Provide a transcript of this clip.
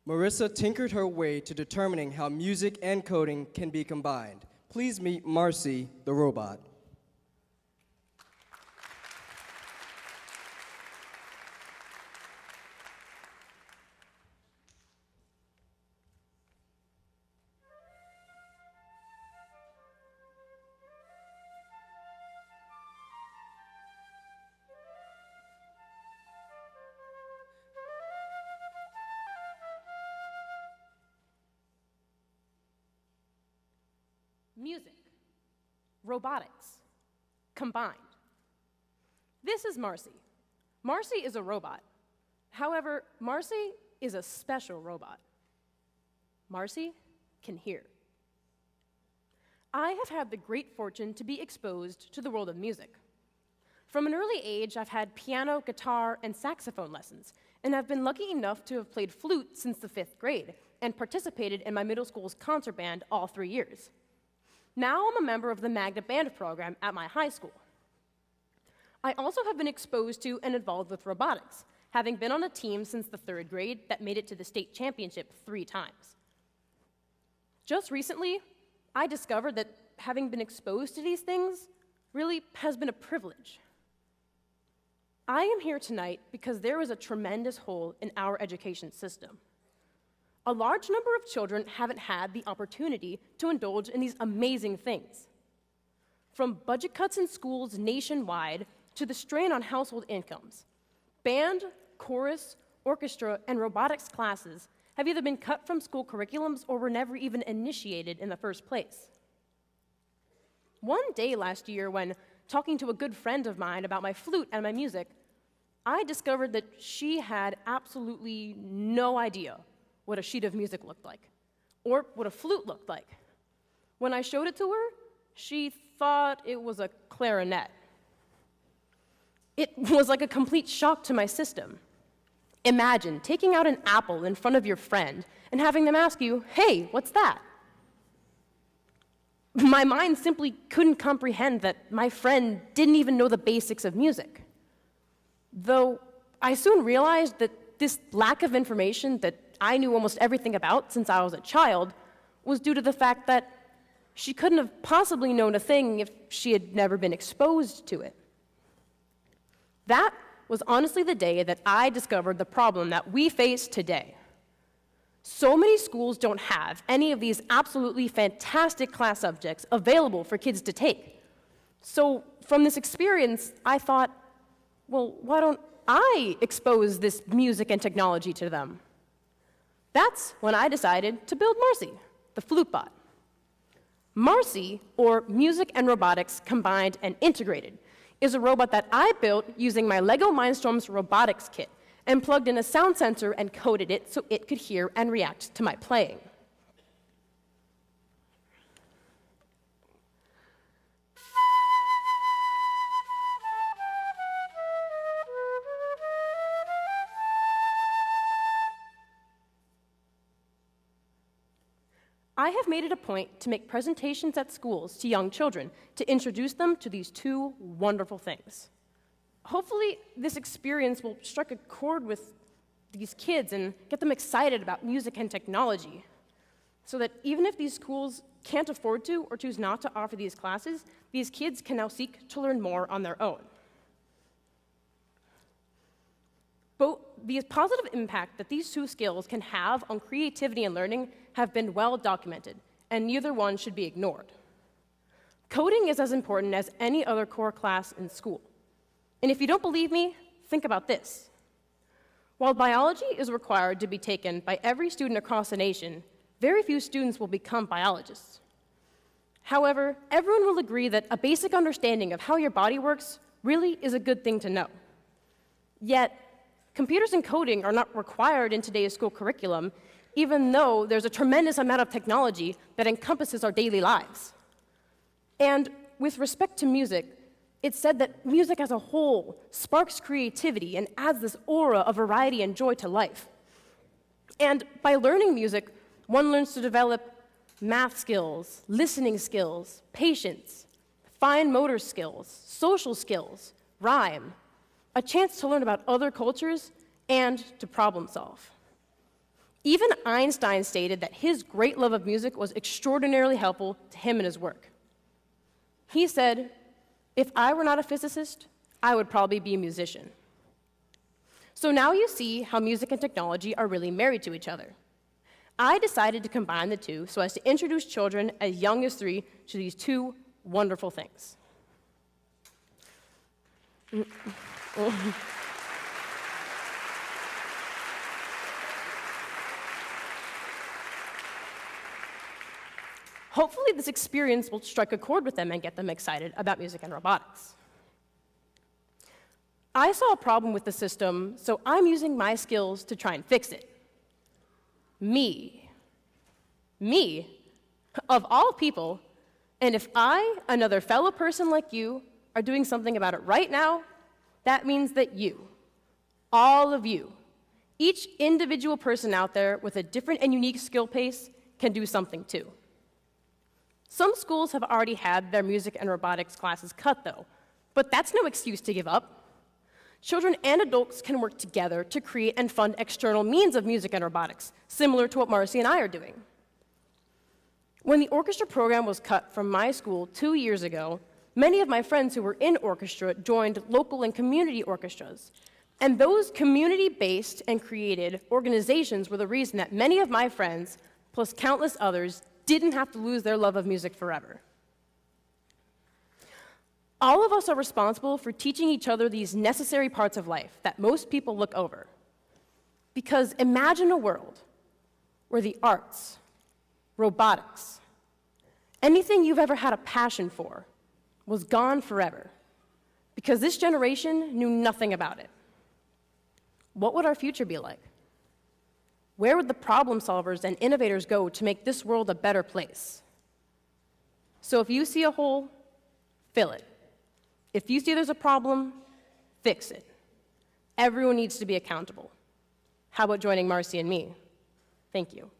Marissa tinkered her way to determining how music and coding can be combined. Please meet Marci, the robot. Music, robotics, combined. This is Marci. Marci is a robot. However, Marci is a special robot. Marci can hear. I have had the great fortune to be exposed to the world of music. From an early age, I've had piano, guitar, and saxophone lessons, and I've been lucky enough to have played flute since the 5th grade and participated in my middle school's concert band all 3 years. Now I'm a member of the Magna Band program at my high school. I also have been exposed to and involved with robotics, having been on a team since the 3rd grade that made it to the state championship 3 times. Just recently, I discovered that having been exposed to these things really has been a privilege. I am here tonight because there is a tremendous hole in our education system. A large number of children haven't had the opportunity to indulge in these amazing things. From budget cuts in schools nationwide to the strain on household incomes, band, chorus, orchestra, and robotics classes have either been cut from school curriculums or were never even initiated in the first place. One day last year, when talking to a good friend of mine about my flute and my music, I discovered that she had absolutely no idea what a sheet of music looked like, or what a flute looked like. When I showed it to her, she thought it was a clarinet. It was like a complete shock to my system. Imagine taking out an apple in front of your friend and having them ask you, "Hey, what's that?" My mind simply couldn't comprehend that my friend didn't even know the basics of music. Though I soon realized that this lack of information that I knew almost everything about since I was a child was due to the fact that she couldn't have possibly known a thing if she had never been exposed to it. That was honestly the day that I discovered the problem that we face today. So many schools don't have any of these absolutely fantastic class subjects available for kids to take. So from this experience, I thought, well, why don't I expose this music and technology to them? That's when I decided to build Marci, the flute bot. Marci, or Music and Robotics Combined and Integrated, is a robot that I built using my LEGO Mindstorms robotics kit and plugged in a sound sensor and coded it so it could hear and react to my playing. I have made it a point to make presentations at schools to young children to introduce them to these 2 wonderful things. Hopefully, this experience will strike a chord with these kids and get them excited about music and technology, so that even if these schools can't afford to or choose not to offer these classes, these kids can now seek to learn more on their own. Both the positive impact that these 2 skills can have on creativity and learning have been well documented, and neither one should be ignored. Coding is as important as any other core class in school. And if you don't believe me, think about this. While biology is required to be taken by every student across the nation, very few students will become biologists. However, everyone will agree that a basic understanding of how your body works really is a good thing to know. Yet, computers and coding are not required in today's school curriculum, even though there's a tremendous amount of technology that encompasses our daily lives. And with respect to music, it's said that music as a whole sparks creativity and adds this aura of variety and joy to life. And by learning music, one learns to develop math skills, listening skills, patience, fine motor skills, social skills, rhyme, a chance to learn about other cultures, and to problem solve. Even Einstein stated that his great love of music was extraordinarily helpful to him in his work. He said, "If I were not a physicist, I would probably be a musician." So now you see how music and technology are really married to each other. I decided to combine the two so as to introduce children as young as 3 to these two wonderful things. Hopefully this experience will strike a chord with them and get them excited about music and robotics. I saw a problem with the system, so I'm using my skills to try and fix it. Me, of all people, and if I, another fellow person like you, are doing something about it right now, that means that you, all of you, each individual person out there with a different and unique skill pace can do something too. Some schools have already had their music and robotics classes cut though, but that's no excuse to give up. Children and adults can work together to create and fund external means of music and robotics, similar to what Marci and I are doing. When the orchestra program was cut from my school 2 years ago, many of my friends who were in orchestra joined local and community orchestras. And those community-based and created organizations were the reason that many of my friends, plus countless others, didn't have to lose their love of music forever. All of us are responsible for teaching each other these necessary parts of life that most people look over. Because imagine a world where the arts, robotics, anything you've ever had a passion for was gone forever, because this generation knew nothing about it. What would our future be like? Where would the problem solvers and innovators go to make this world a better place? So if you see a hole, fill it. If you see there's a problem, fix it. Everyone needs to be accountable. How about joining Marci and me? Thank you.